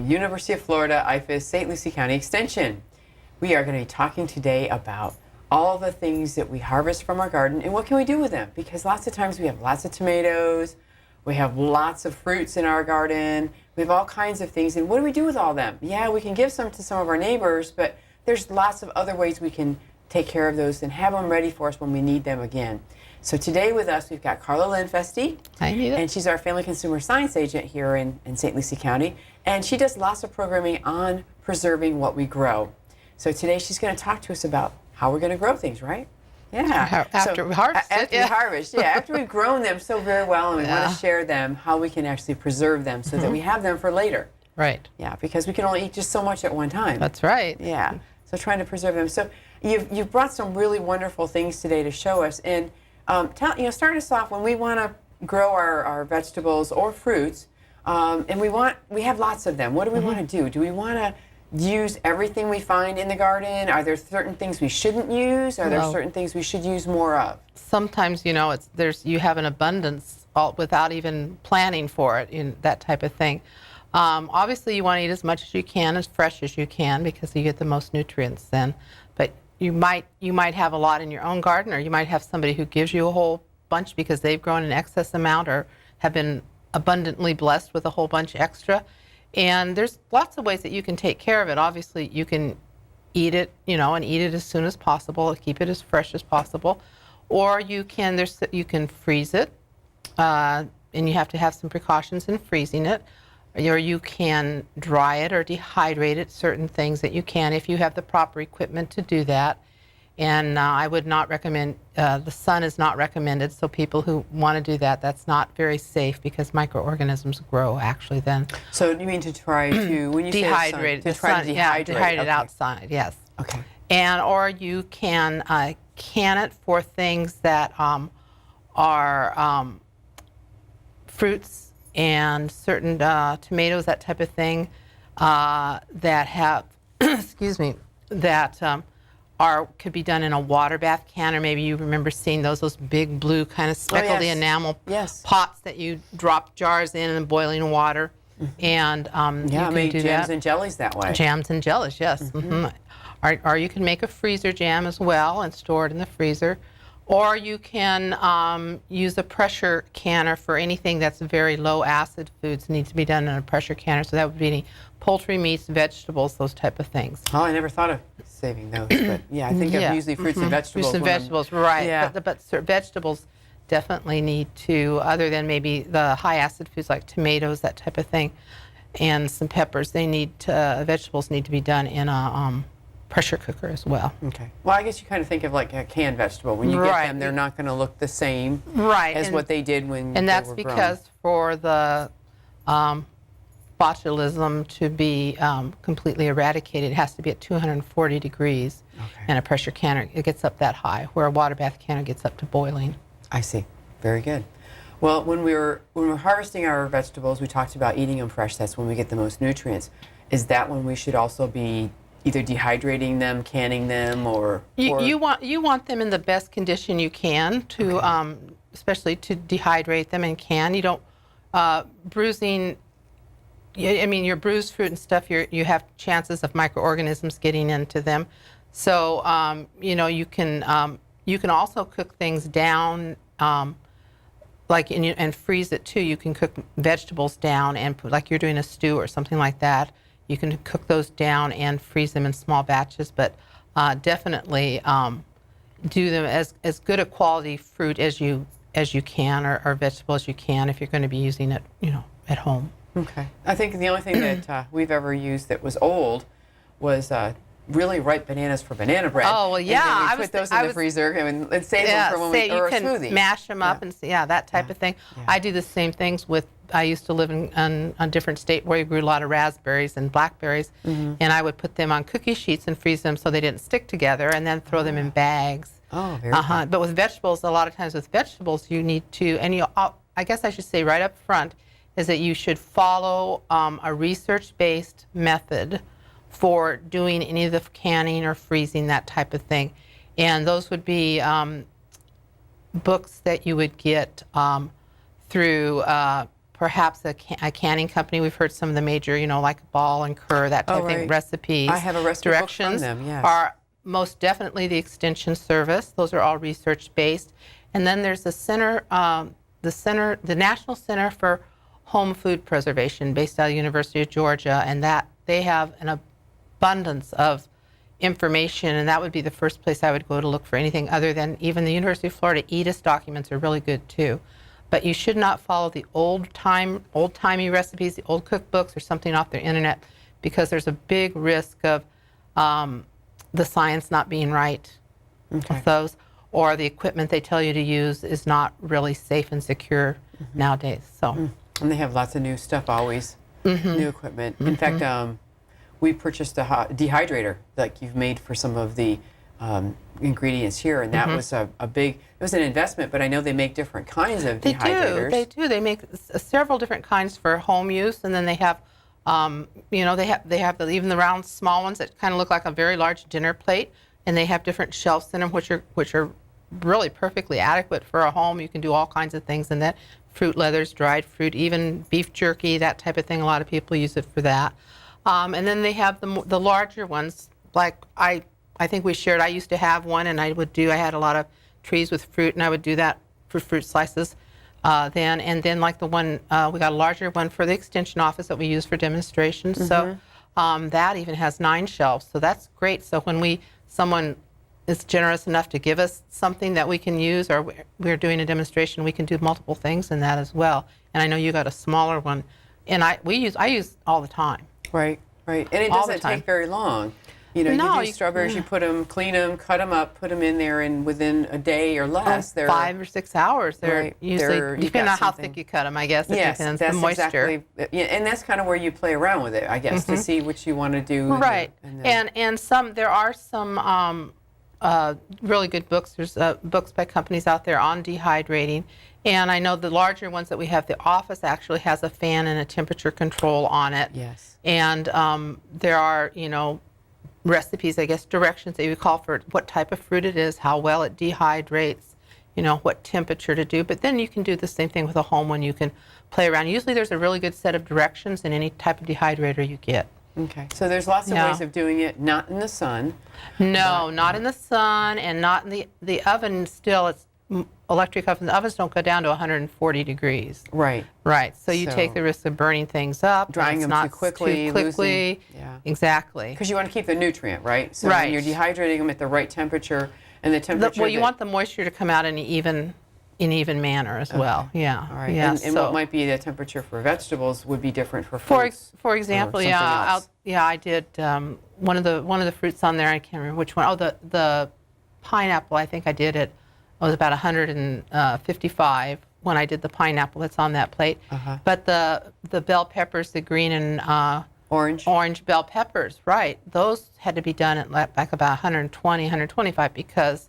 University of Florida, IFAS, St. Lucie County Extension. We are going to be talking today about all the things that we harvest from our garden and what can we do with them, because lots of times we have lots of tomatoes, we have lots of fruits in our garden, we have all kinds of things, and what do we do with all of them? Yeah, we can give some to some of our neighbors, but there's lots of other ways we can take care of those and have them ready for us when we need them again. So today with us, we've got Carla Lindfeste. Hi, Anita. And she's our Family Consumer Science Agent here in St. Lucie County. And she does lots of programming on preserving what we grow. So today she's going to talk to us about how we're going to grow things, right? Yeah. After we harvest it, After we harvest, yeah. After we've grown them so very well and we want to share them, how we can actually preserve them so that we have them for later. Right. Yeah, because we can only eat just so much at one time. That's right. Yeah. So trying to preserve them. So you've brought some really wonderful things today to show us. And start us off when we want to grow our vegetables or fruits, and we have lots of them. What do we want to do? Do we want to use everything we find in the garden? Are there certain things we shouldn't use? Are there certain things we should use more of? Sometimes, you have an abundance without even planning for it, in that type of thing. Obviously, you want to eat as much as you can, as fresh as you can, because you get the most nutrients then. But you might have a lot in your own garden, or you might have somebody who gives you a whole bunch because they've grown an excess amount or have been abundantly blessed with a whole bunch extra. And there's lots of ways that you can take care of it. Obviously, you can eat it, and eat it as soon as possible, keep it as fresh as possible. Or you can freeze it, and you have to have some precautions in freezing it. Or you can dry it or dehydrate it, certain things that you can if you have the proper equipment to do that. And I would not recommend, the sun is not recommended, so people who want to do that, that's not very safe because microorganisms grow actually then. So you mean to try to, when you dehydrate, say sun, to try to dehydrate? Dehydrate it outside, yes. Okay. Or you can can it for things that are fruits and certain tomatoes, that type of thing, that have, excuse me, that could be done in a water bath can, or maybe you remember seeing those big blue kind of speckledy enamel pots that you drop jars in boiling water, and you can do jams that. and jellies that way. Jams and jellies, yes. Or you can make a freezer jam as well and store it in the freezer. Or you can use a pressure canner for anything that's very low acid foods need to be done in a pressure canner. So that would be any poultry, meats, vegetables, those type of things. Oh, I never thought of saving those, but yeah, I think of usually fruits and vegetables. Fruits and vegetables, right. Yeah. But vegetables definitely need to, other than maybe the high acid foods like tomatoes, that type of thing, and some peppers, vegetables need to be done in a pressure cooker as well. Okay. Well, I guess you kind of think of like a canned vegetable. When you get them, they're not going to look the same as what they did when they were grown. And that's because for the botulism to be completely eradicated, it has to be at 240 degrees. Okay. And a pressure canner, it gets up that high, where a water bath canner gets up to boiling. I see. Very good. Well, when we're harvesting our vegetables, we talked about eating them fresh. That's when we get the most nutrients. Is that when we should also be either dehydrating them, canning them, or you want them in the best condition you can to, especially to dehydrate them and can. You don't bruising. I mean, your bruised fruit and stuff. You have chances of microorganisms getting into them. So you can also cook things down, and freeze it too. You can cook vegetables down and put, like you're doing a stew or something like that. You can cook those down and freeze them in small batches, but definitely do them as good a quality fruit as you can, or vegetable as you can, if you're going to be using it, at home. Okay. I think the only thing that we've ever used that was old was really ripe bananas for banana bread. Oh, well, yeah. And we put those in the freezer and save them for when we or a smoothie. You can mash them up and that type of thing. Yeah. I do the same things with. I used to live in a different state where we grew a lot of raspberries and blackberries, and I would put them on cookie sheets and freeze them so they didn't stick together, and then throw them in bags. Oh, very good. But with vegetables, a lot of times with vegetables, you need to, and I guess I should say right up front, is that you should follow a research-based method for doing any of the canning or freezing, that type of thing. And those would be books that you would get through perhaps a canning company. We've heard some of the major, like Ball and Kerr, that type of thing, right. recipes. I have a recipe book from directions them, yes. are most definitely the Extension Service. Those are all research-based. And then there's the National Center for Home Food Preservation based out of the University of Georgia, and that they have an abundance of information, and that would be the first place I would go to look for anything other than even the University of Florida EDIS documents are really good too. But you should not follow the old-timey recipes, the old cookbooks or something off the internet, because there's a big risk of the science not being right with those, or the equipment they tell you to use is not really safe and secure nowadays. So. And they have lots of new stuff always, new equipment. In fact, we purchased a dehydrator like you've made for some of the ingredients here, and that was a big, it was an investment, but I know they make different kinds of dehydrators. They do. They make several different kinds for home use, and then they have, they have even the round small ones that kind of look like a very large dinner plate, and they have different shelves in them, which are really perfectly adequate for a home. You can do all kinds of things in that. Fruit leathers, dried fruit, even beef jerky, that type of thing. A lot of people use it for that. And then they have the larger ones, like I think we shared. I used to have one, and I had a lot of trees with fruit, and I would do that for fruit slices then. And then like the one, we got a larger one for the extension office that we use for demonstrations. So that even has 9 shelves. So that's great. So when someone is generous enough to give us something that we can use, or we're doing a demonstration, we can do multiple things in that as well. And I know you got a smaller one, and I use all the time. Right. And it All the doesn't time. take very long. No, you do strawberries, you put them, clean them, cut them up, put them in there, and within a day or less, they're 5 or 6 hours. They're Right. usually, You've depending got on how something. thick you cut them, I guess. It yes, depends that's the moisture. exactly. Yeah, and that's kind of where you play around with it, I guess, to see what you want to do. Right. And then- And there are some really good books. There's books by companies out there on dehydrating. And I know the larger ones that we have, the office actually has a fan and a temperature control on it. Yes. And there are, recipes, I guess, directions that you would call for what type of fruit it is, how well it dehydrates, what temperature to do. But then you can do the same thing with a home one. You can play around. Usually there's a really good set of directions in any type of dehydrator you get. Okay. So there's lots of Yeah. ways of doing it, not in the sun. No, not in the sun, and not in the oven. Still, it's electric ovens. The ovens don't go down to 140 degrees. Right. Right. So you So- take the risk of burning things up. Drying and it's them not too quickly, Too quickly. yeah. Exactly. Because you want to keep the nutrient, right? So Right. when you're dehydrating them at the right temperature, and the temperature Well, you that- want the moisture to come out in an even manner as well. Yeah. All right. Yeah. And what might be the temperature for vegetables would be different for For fruits. for example, something yeah, else. I did one of the fruits on there. I can't remember which one. Oh, the pineapple. I think I did it. It was about 155 when I did the pineapple that's on that plate. But the bell peppers, the green and orange bell peppers, right? Those had to be done at like about 120, 125 because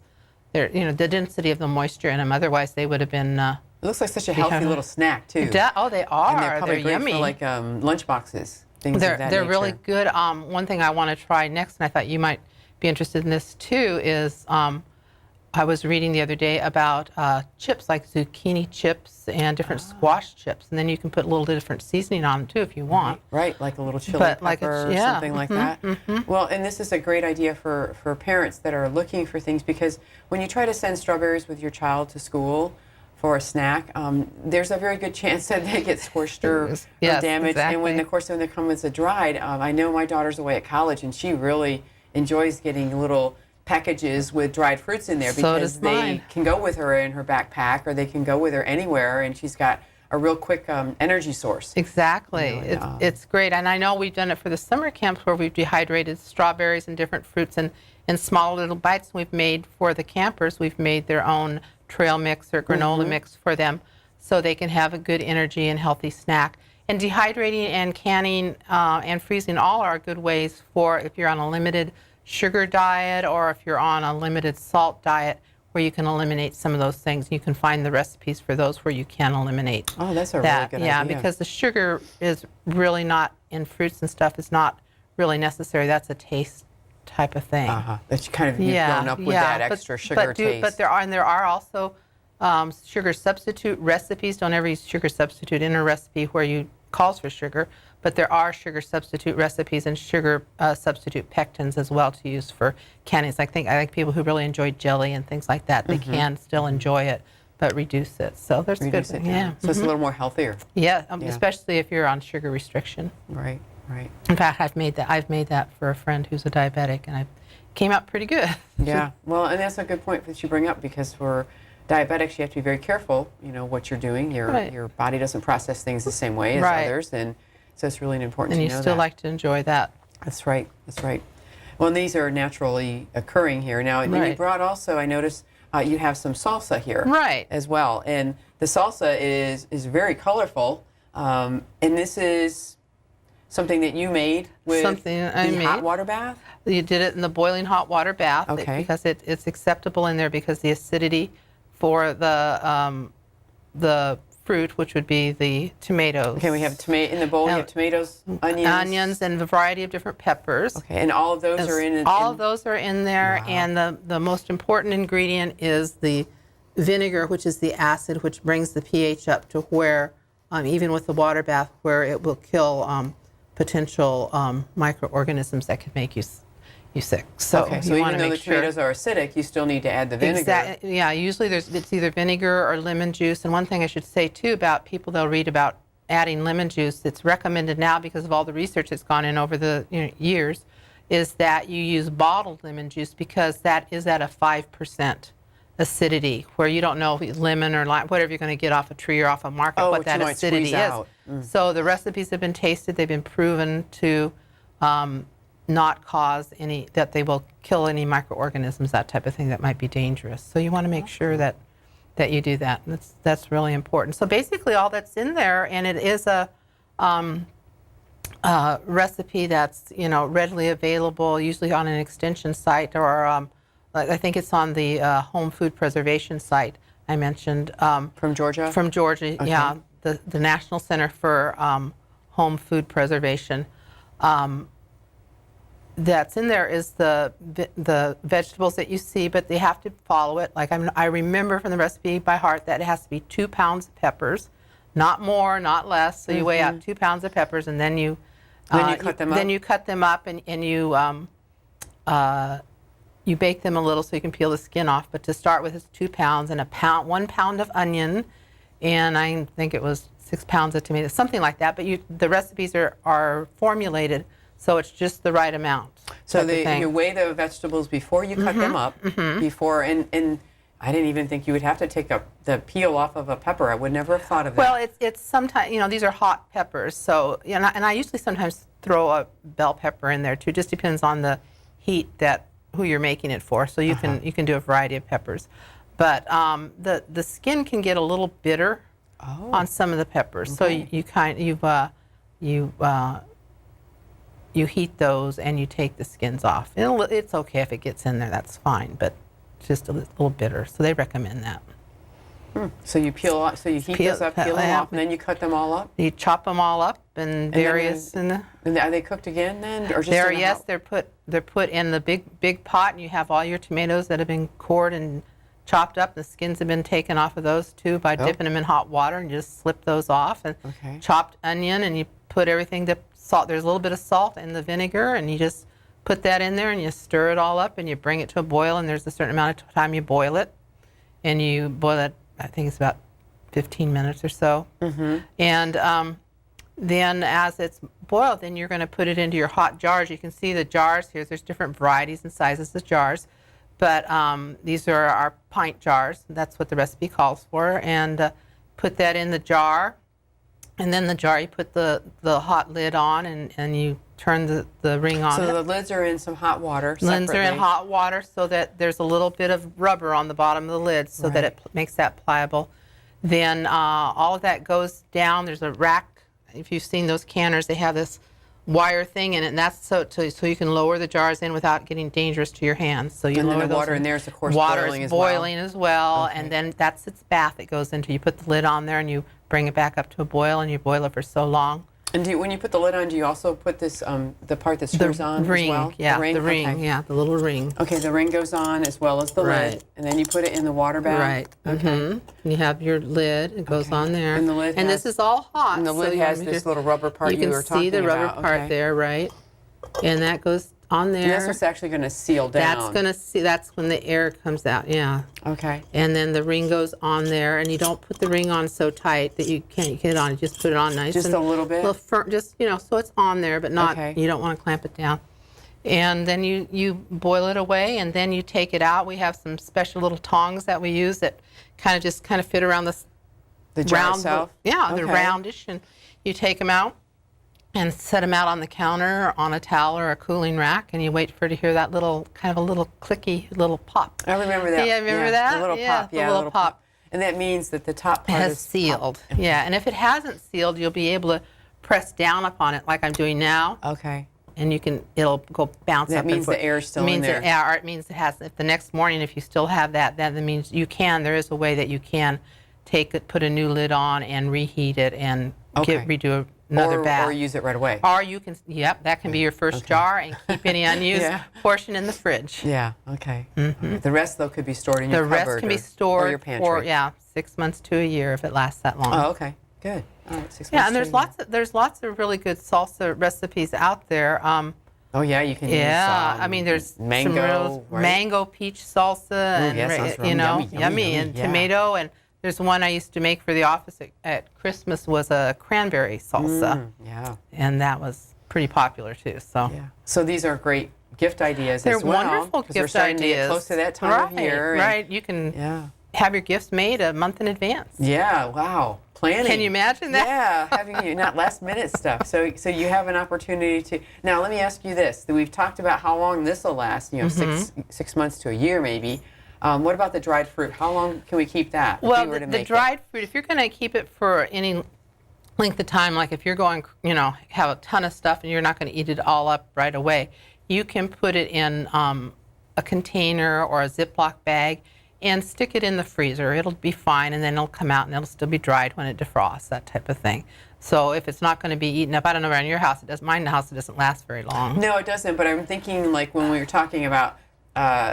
they're the density of the moisture in them. Otherwise, they would have been. It looks like such a healthy little snack too. They are. And they're probably great yummy. for like lunch boxes, things of that They're really nature. good. One thing I want to try next, and I thought you might be interested in this too, is I was reading the other day about chips, like zucchini chips and different squash chips, and then you can put a little different seasoning on them too if you want. Right, like a little chili But pepper like or something like that. Well, and this is a great idea for parents that are looking for things, because when you try to send strawberries with your child to school for a snack, there's a very good chance that they get squished or Yes, damaged. And when, exactly. of course, when they come as a dried, I know my daughter's away at college, and she really enjoys getting little packages with dried fruits in there, So because does they mine. can go with her in her backpack, or they can go with her anywhere, and she's got a real quick energy source. Exactly. You know, It's great. And I know we've done it for the summer camps where we've dehydrated strawberries and different fruits in small little bites. We've made for the campers, we've made their own trail mix or granola mix for them so they can have a good energy and healthy snack. And dehydrating and canning and freezing all are good ways for if you're on a limited sugar diet or if you're on a limited salt diet, where you can eliminate some of those things. You can find the recipes for those where you can eliminate Oh, that's a that. really good Yeah, idea. because the sugar is really not in fruits and stuff. It's not really necessary. That's a taste type of thing. That you kind of you've grown up with that but- extra sugar taste. But there are also Sugar substitute recipes. Don't ever use sugar substitute in a recipe where you calls for sugar, but there are sugar substitute recipes and sugar substitute pectins as well to use for candies. I think people who really enjoy jelly and things like that, they can still enjoy it, but reduce it. So there's Reduce good. it down. Yeah. So it's a little more healthier. Yeah, Yeah. especially if you're on sugar restriction. Right, right. In fact, I've made that for a friend who's a diabetic, and I came out pretty good. Yeah, well, and that's a good point that you bring up, because for diabetics, you have to be very careful, what you're doing. Right. Your body doesn't process things the same way as Right. others, and so it's really important And to you know still that. like to enjoy that. That's right, that's right. Well, and these are naturally occurring here. Now, and you Right. brought also, I noticed, you have some salsa here. Right. As well, and the salsa is very colorful, and this is something that you made with Something I the hot made. water bath? You did it in the boiling hot water bath Okay. because it's acceptable in there because the acidity for the fruit, which would be the tomatoes. Okay, we have tomato in the bowl. We Now- have tomatoes, onions. Onions and a variety of different peppers. Okay, and all of those are in. All of those are in there, Wow. and the most important ingredient is the vinegar, which is the acid, which brings the pH up to where, even with the water bath, where it will kill potential microorganisms that could make you sick. So Okay, you so even want to though the make sure. tomatoes are acidic, you still need to add the vinegar. Yeah, usually it's either vinegar or lemon juice. And one thing I should say too about people, they'll read about adding lemon juice. It's recommended now because of all the research that's gone in over the years, is that you use bottled lemon juice because that is at a 5% acidity, where you don't know if lemon or lime, whatever you're going to get off a tree or off a market, Oh, what what that you might acidity squeeze is. out. So the recipes have been tasted. They've been proven to not cause any, that they will kill any microorganisms, that type of thing that might be dangerous. So you want to make sure that you do that. And that's really important. So basically all that's in there, and it is a recipe that's readily available, usually on an extension site, or I think it's on the home food preservation site I mentioned. From Georgia? From Georgia, yeah, the National Center for Home Food Preservation. That's in there is the vegetables that you see, but they have to follow it. Like I remember from the recipe by heart that it has to be 2 pounds of peppers, not more, not less. So you weigh out 2 pounds of peppers, and then you cut them up? Then you cut them up, and you bake them a little so you can peel the skin off. But to start with, it's 2 pounds and 1 pound of onion, and I think it was 6 pounds of tomatoes, something like that. But the recipes are formulated so it's just the right amount. So type of thing. you weigh the vegetables before you cut them up, before, and I didn't even think you would have to take the peel off of a pepper. I would never have thought of that. Well, it's sometimes, these are hot peppers, so, and I usually sometimes throw a bell pepper in there too. Just depends on the heat who you're making it for. So you can do a variety of peppers. But the skin can get a little bitter on some of the peppers. Okay. So you heat those and you take the skins off. It's okay if it gets in there, that's fine, but it's just a little bitter. So they recommend that. So you peel off, so you heat those up, peel them off, and then you cut them all up? You chop them all up in various. And are they cooked again then? Or just in the hot- They're put in the big pot, and you have all your tomatoes that have been cored and chopped up. The skins have been taken off of those too by dipping them in hot water, and you just slip those off. And Okay. chopped onion, and you put everything salt. There's a little bit of salt in the vinegar, and you just put that in there, and you stir it all up, and you bring it to a boil. And there's a certain amount of time you boil it, and you boil it. I think it's about 15 minutes or so. And then as it's boiled, then you're going to put it into your hot jars. You can see the jars here. There's different varieties and sizes of jars. But these are our pint jars. That's what the recipe calls for. And put that in the jar. And then the jar, you put the hot lid on, and you turn the ring on. So the lids are in some hot water separately. Lids are in hot water so that there's a little bit of rubber on the bottom of the lid so that it makes that pliable. Then all of that goes down. There's a rack. If you've seen those canners, they have this wire thing in it, and that's so you can lower the jars in without getting dangerous to your hands. So you And lower then the those water in there is, of course, boiling as well. Water is boiling as well, and then that's its bath it goes into. You put the lid on there, and you bring it back up to a boil, and you boil it for so long And when you put the lid on, do you also put this the part that screws on ring, as well? yeah, the ring, Okay. yeah, the little ring. Okay, the ring goes on as well as the Right. lid, and then you put it in the water bag. Right. Okay. You have your lid. It goes Okay. on there. And the lid and has- this is all hot. And the so lid you has want me this to- little rubber part you you can were talking see the rubber about. part Okay. there, right? And that goes on there. And that's what's actually going to seal down. That's gonna see. That's when the air comes out. Yeah. Okay. And then the ring goes on there, and you don't put the ring on so tight that you can't get it on. You just put it on nice. Just and a little bit? just so it's on there, but not. Okay. You don't want to clamp it down. And then you boil it away, and then you take it out. We have some special little tongs that we use that kind of fit around The jar round. itself? Yeah, they're Okay. roundish, and you take them out and set them out on the counter on a towel or a cooling rack, and you wait for it to hear that little kind of a little clicky little pop. I remember that. Yeah, remember that? The little Yeah, pop. the Yeah, little pop. And that means that the top It part has is sealed. Yeah, and if it hasn't sealed, you'll be able to press down upon it like I'm doing now, Okay. and it'll go bounce That up. means the air's still it means in there. Yeah, or it means it has. If the next morning, if you still have that means there is a way that you can take it, put a new lid on, and reheat it, and Okay. redo another bath. Or use it right away. Or you can, that can be your first jar, and keep any unused Yeah. portion in the fridge. Yeah. Okay. All right. The rest though could be stored in The your rest cupboard can be or stored your pantry. for 6 months to a year if it lasts that long. Oh, okay. Good. All right. 6 months. Yeah, and to there's lots of really good salsa recipes out there. Oh yeah, you can Yeah, use. I mean, there's mango, some real right? mango peach salsa, and yeah, sounds real yummy, and yeah. tomato, and there's one I used to make for the office at Christmas was a cranberry salsa, Yeah. and that was pretty popular too. So Yeah. So these are great gift ideas they're as well. wonderful 'cause gift we're starting ideas. to get close to that time right, of year. and- right? You can Yeah. have your gifts made a month in advance. Yeah. Wow. Planning. Can you imagine that? Yeah, having you not last minute stuff. So you have an opportunity to. Now let me ask you this: that we've talked about how long this will last. You know, Mm-hmm. six months to a year maybe. What about the dried fruit? How long can we keep that? if Well, we were to the make it? dried fruit, if you're going to keep it for any length of time, like if you're going, have a ton of stuff and you're not going to eat it all up right away, you can put it in a container or a Ziploc bag and stick it in the freezer. It'll be fine, and then it'll come out and it'll still be dried when it defrosts, that type of thing. So if it's not going to be eaten up, I don't know around your house, it does. Mine, the house, it doesn't last very long. No, it doesn't. But I'm thinking like when we were talking about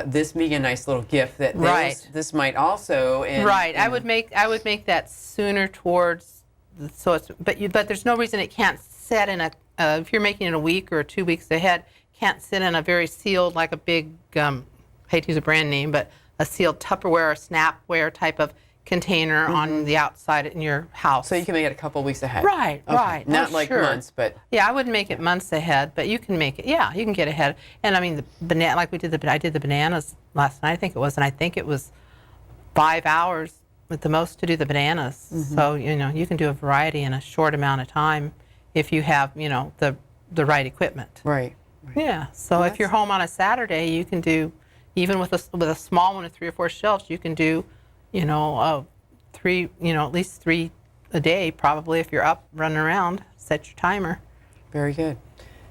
this being a nice little gift that Right. this might also. And, Right. you I know, would make that sooner towards. So it's but there's no reason it can't set in a. If you're making it a week or 2 weeks ahead, can't sit in a very sealed, like a big. Hate to use a brand name, but a sealed Tupperware or Snapware type of container on the outside in your house. So you can make it a couple weeks ahead. Right. Okay. Right. Not Oh, like sure. months, but. Yeah, I wouldn't make it months ahead, but you can make it. Yeah, you can get ahead. And I mean, the banana, like I did the bananas last night. I think it was 5 hours at the most to do the bananas. Mm-hmm. So you can do a variety in a short amount of time if you have the right equipment. Right. Yeah. So if you're home on a Saturday, you can do even with a small one with 3 or 4 shelves. You can do at least 3 a day probably if you're up running around. Set your timer. Very good.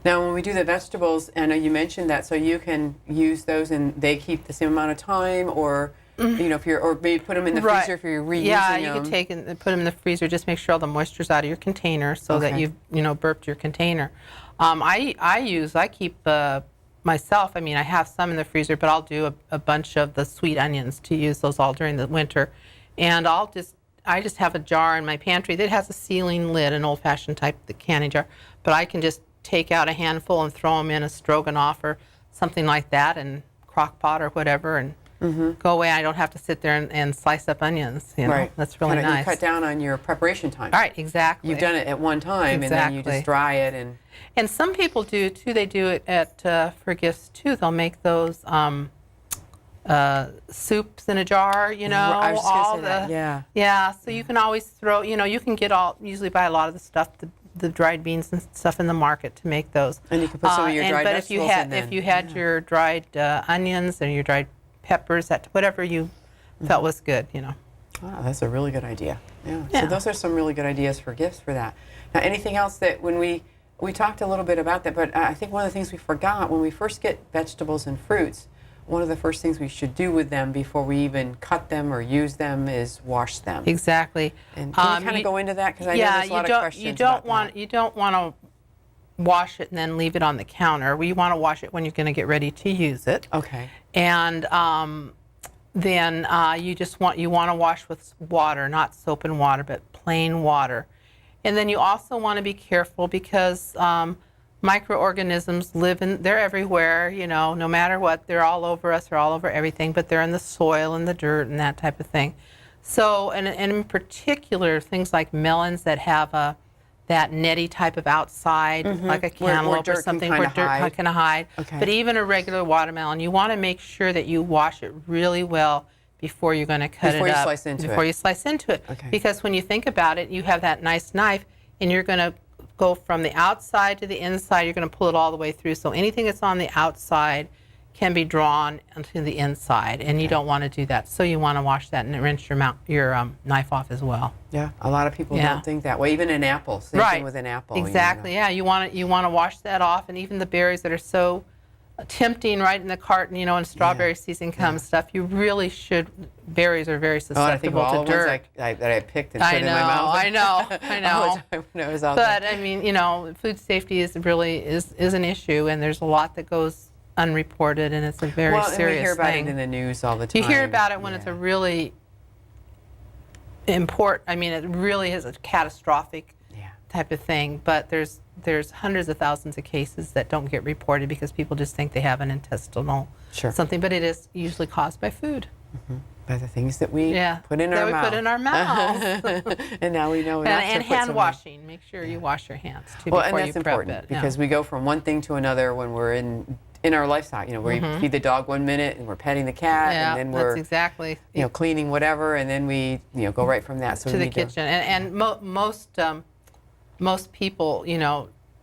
Now, when we do the vegetables, I know you mentioned that, so you can use those and they keep the same amount of time, or if you're, or maybe put them in the freezer if you're reusing Yeah, them. you can take and put them in the freezer. Just make sure all the moisture's out of your container so that Okay. you've burped your container. I keep myself. I mean, I have some in the freezer, but I'll do a bunch of the sweet onions to use those all during the winter, and I just have a jar in my pantry that has a sealing lid, an old-fashioned type, the canning jar. But I can just take out a handful and throw them in a stroganoff or something like that, and crock pot or whatever, and go away. I don't have to sit there and slice up onions. Right. That's really Kinda, nice. You cut down on your preparation time. All right, exactly. You've done it at one time, and then you Exactly. just dry it and. And some people do too. They do it for gifts too. They'll make those soups in a jar. I was just gonna all say that, yeah. Yeah. So you can always throw. You can usually buy a lot of the stuff, the dried beans and stuff in the market to make those. And you can put some of your dried but vegetables in then. if you had your dried onions and your dried peppers, whatever you felt was good. Wow, that's a really good idea. Yeah. Yeah. So those are some really good ideas for gifts for that. Now, anything else that when we talked a little bit about that, but I think one of the things we forgot when we first get vegetables and fruits, one of the first things we should do with them before we even cut them or use them is wash them. Exactly. And can you kind of go into that? Because I know there's a lot of questions you don't about want that. you don't want to wash it and then leave it on the counter. We want to wash it when you're going to get ready to use it. Okay. And then you want to wash with water, not soap and water, but plain water. And then you also want to be careful because microorganisms they're everywhere, no matter what. They're all over us, they're all over everything, but they're in the soil and the dirt and that type of thing. So, and in particular, things like melons that have that netty type of outside, like a cantaloupe or something, where dirt can hide. Okay. But even a regular watermelon, you want to make sure that you wash it really well before you're going to cut it up. Before you slice into it. Before you slice into it. Okay. Because when you think about it, you have that nice knife, and you're going to go from the outside to the inside. You're going to pull it all the way through. So anything that's on the outside can be drawn onto the inside, and you don't want to do that. So you want to wash that and rinse your knife off as well. Yeah, a lot of people don't think that way. Even an apple, same thing with an apple. Exactly. Yeah, you want to wash that off, and even the berries that are so tempting right in the carton, when strawberry season comes, stuff. You really should. Berries are very susceptible I think of all to dirt. the ones that I picked and put in my mouth. I know. All the time when I was out But there. I mean, food safety is an issue, and there's a lot that goes unreported, and it's a very serious thing. And we hear about it in the news all the time. You hear about it when it's a really important. I mean, it really is a catastrophic type of thing. But there's hundreds of thousands of cases that don't get reported because people just think they have an intestinal something, but it is usually caused by food. By the things that we put in our mouth. Put in our mouths. And now we know. And hand washing. Make sure you wash your hands too well, before and that's you prep important it. because we go from one thing to another when we're in our lifestyle. We feed the dog 1 minute and we're petting the cat, and then we're that's exactly cleaning whatever, and then we go right from that. So to we the need kitchen. And most people,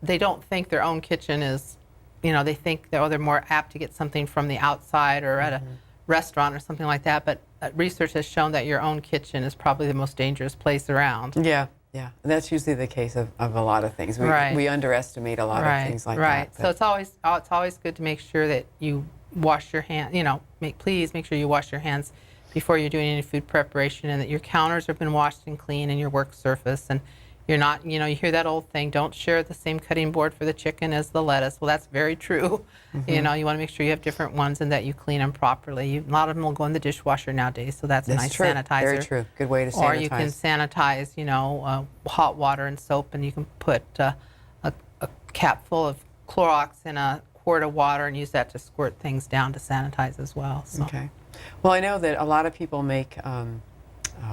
they don't think their own kitchen is, they think they're more apt to get something from the outside or at a restaurant or something like that. But research has shown that your own kitchen is probably the most dangerous place around. Yeah. And that's usually the case of a lot of things. We underestimate a lot of things like that. Right. So it's always good to make sure that you wash your hands. Please make sure you wash your hands before you're doing any food preparation, and that your counters have been washed and clean, and your work surface, and you're not, you hear that old thing, don't share the same cutting board for the chicken as the lettuce. Well, that's very true. You want to make sure you have different ones and that you clean them properly. A lot of them will go in the dishwasher nowadays, so that's a nice true. sanitizer. Very true. Good way to sanitize. Or you can sanitize, hot water and soap, and you can put a cap full of Clorox in a quart of water and use that to squirt things down to sanitize as well. So. Okay. Well, I know that a lot of people make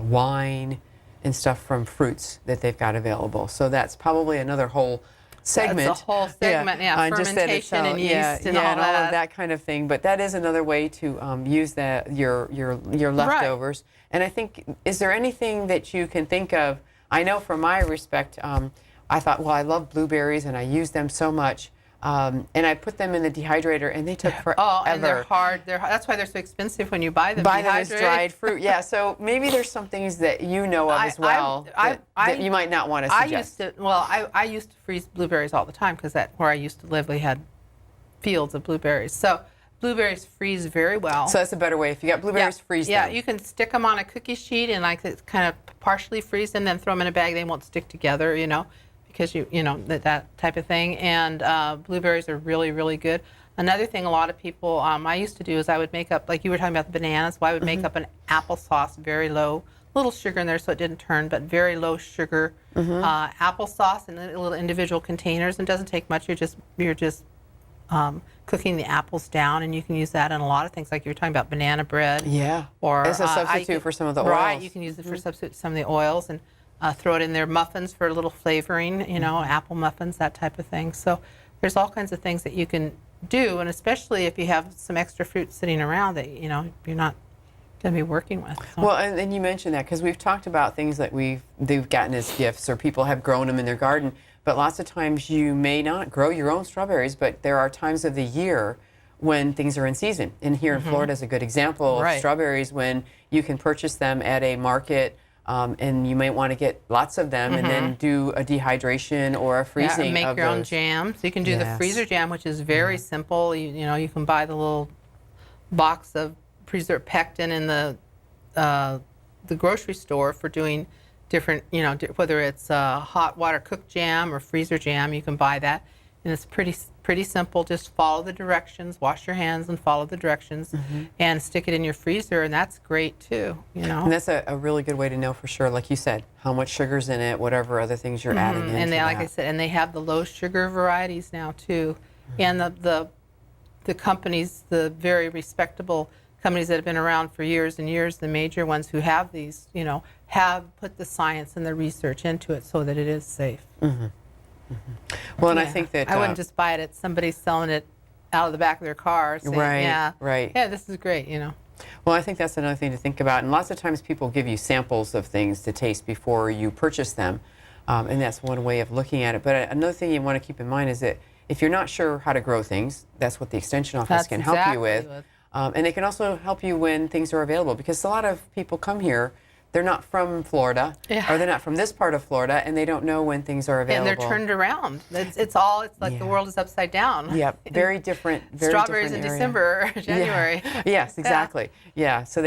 wine and stuff from fruits that they've got available. So that's probably another whole segment. That's a whole segment, fermentation and yeast and all all that. of that kind of thing. But that is another way to use your leftovers. Right. And I think, is there anything that you can think of? I know from my respect, I thought, well, I love blueberries and I use them so much. And I put them in the dehydrator, and they took forever. Oh, and they're hard. That's why they're so expensive when you buy them. Buy them as dried fruit. Yeah. So maybe there's some things that you know of as well that you might not want to suggest. I used to freeze blueberries all the time because where I used to live, we had fields of blueberries. So blueberries freeze very well. So that's a better way. If you got blueberries, freeze them. Yeah, you can stick them on a cookie sheet and kind of partially freeze them, then throw them in a bag. They won't stick together, because that type of thing. And blueberries are really, really good. Another thing a lot of people, I used to do is I would make up, like you were talking about the bananas, I would make up an applesauce, very low, little sugar in there so it didn't turn, but very low sugar applesauce in little individual containers. And it doesn't take much. You're just cooking the apples down, and you can use that in a lot of things, like you were talking about banana bread. Yeah. Or as a substitute for some of the oils. Right. You can use it for substitute some of the oils, and throw it in their muffins for a little flavoring, apple muffins, that type of thing. So there's all kinds of things that you can do, and especially if you have some extra fruit sitting around that, you're not going to be working with. So. Well, and you mentioned that because we've talked about things that they've gotten as gifts, or people have grown them in their garden, but lots of times you may not grow your own strawberries, but there are times of the year when things are in season. And here in Florida is a good example of strawberries, when you can purchase them at a market. And you might want to get lots of them and then do a dehydration or a freezing and make of your own those. jam. So you can do the freezer jam, which is very simple. You can buy the little box of preserved pectin in the grocery store for doing different, whether it's hot water cooked jam or freezer jam, you can buy that. And it's pretty simple. Just follow the directions, wash your hands and follow the directions, and stick it in your freezer, and that's great too, And that's a really good way to know for sure, like you said, how much sugar's in it, whatever other things you're adding into And they, like that. I said, and they have the low sugar varieties now too. And the companies, the very respectable companies that have been around for years and years, the major ones who have these, have put the science and the research into it so that it is safe. Well, and I Yeah. think that I wouldn't just buy it at somebody selling it out of the back of their car saying, right. yeah, this is great, Well, I think that's another thing to think about. And lots of times people give you samples of things to taste before you purchase them. And that's one way of looking at it. But another thing you want to keep in mind is that if you're not sure how to grow things, that's what the Extension Office That's can help you with. exactly And they can also help you when things are available. Because a lot of people come here, they're not from Florida, Yeah. or they're not from this part of Florida, and they don't know when things are available. And they're turned around. It's like the Yeah. world is upside down. Yep, very different. Very Strawberries different in area. December, or January. Yeah. Yes, exactly. Yeah. So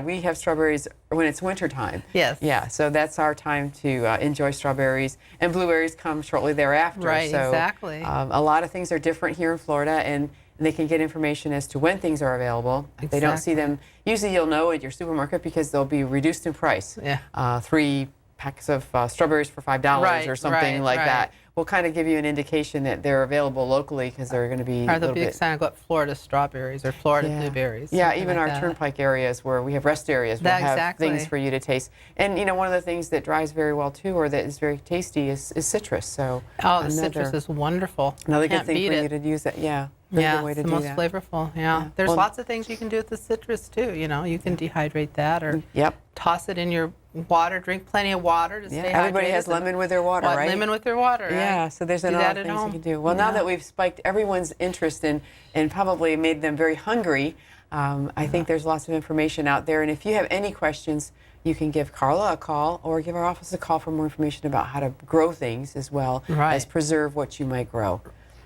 we have strawberries when it's winter time. Yes. Yeah. So that's our time to enjoy strawberries, and blueberries come shortly thereafter. Right, So, exactly. A lot of things are different here in Florida, and they can get information as to when things are available. If they don't see Exactly. them, usually you'll know at your supermarket because they'll be reduced in price. Yeah. 3 packs of strawberries for $5 Right, or something like right. that. Will kind of give you an indication that they're available locally because they're going to be Or a they'll little be bit. excited about Florida strawberries or Florida blueberries. Yeah, something even like our that. turnpike areas where we have rest areas will That- have exactly. things for you to taste. And one of the things that dries very well too, or that is very tasty, is citrus. So Oh, the citrus is wonderful. another good Can't thing beat for it. you to use that. Yeah, very Yeah, good way it's to the do most that. flavorful. Yeah. There's Well- lots of things you can do with the citrus too. You can dehydrate that or Yep. toss it in your water. Drink plenty of water to Yeah. stay hydrated. Everybody has lemon with their water, right? Lemon with their water. Right? Yeah, so there's a Do lot that of at things home. you can do. Well, now Yeah. that we've spiked everyone's interest in and probably made them very hungry, I think there's lots of information out there. And if you have any questions, you can give Carla a call or give our office a call for more information about how to grow things as well as Right. preserve what you might grow.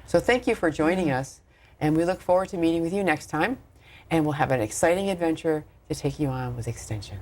So thank you for joining us, and we look forward to meeting with you next time. And we'll have an exciting adventure to take you on with Extension.